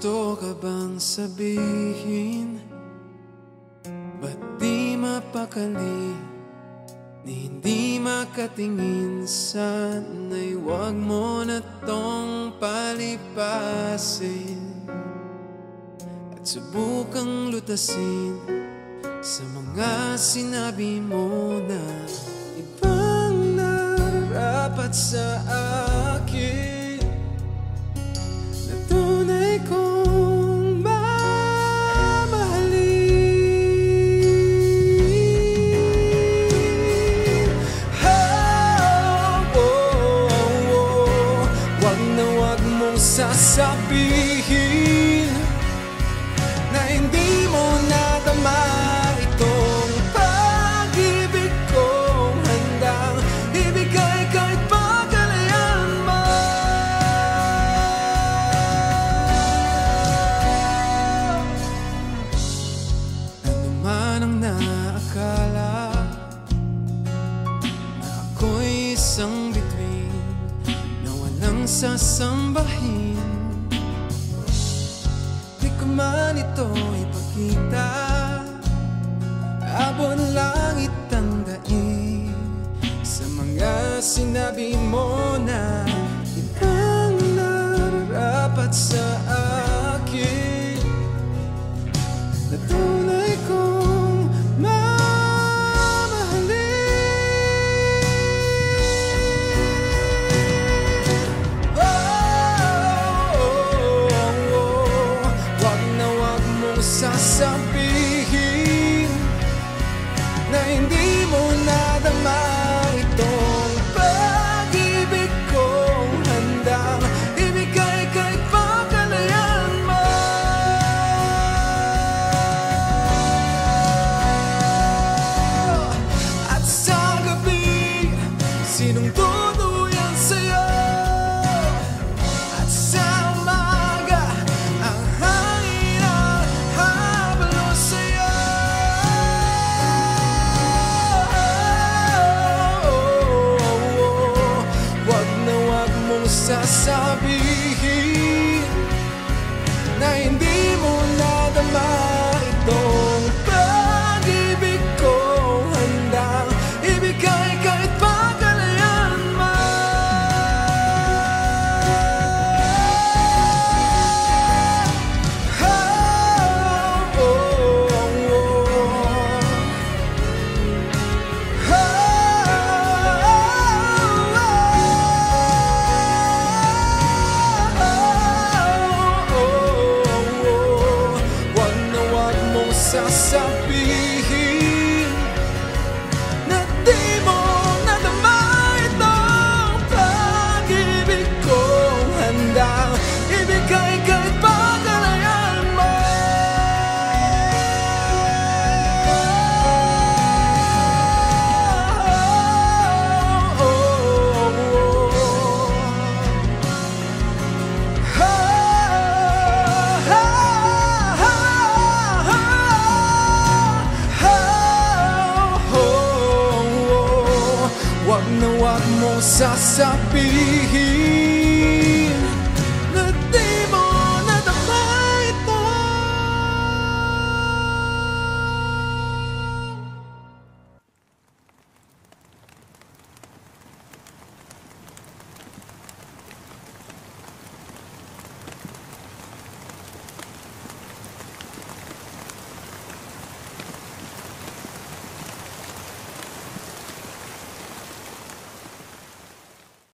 gusto ka bang sabihin? Ba't di mapakali? Ni hindi makatingin, sana'y wag mo na tong palipasin at subukang lutasin sa mga sinabi mo na ibang nararapat sa akin, na tunay kong mamahalin. Wag na wag mong sasabihin na hindi mo nadama itong pag-ibig kong handang ibigay kahit pagkalayan mo. Ano man ang naakala na ako'y isang bituin na walang sasambahin, di ko man ito ipakita, abon langit ang daig sa mga sinabi mo na ibang nararapat sa akin, na tunay kong mamahalin. Wag na wag mong sasabihin na hindi mo nadama itong pag-ibig kong handang ibigay kahit pagkalayan mo. At sa gabi, sinong tuluyan sa'yo? At sa umaga, ang hangin ang habalo sa'yo. Wag na wag mong sasabihin na hindi mo nadama itong pag-ibig kong handang ibigay kahit pagkalayan mo. Wag na wag mong sasabihin na di mo nadama itong pag-ibig kong handang ibigay kahit pagkalayan mo. Wag na wag mong sasabihin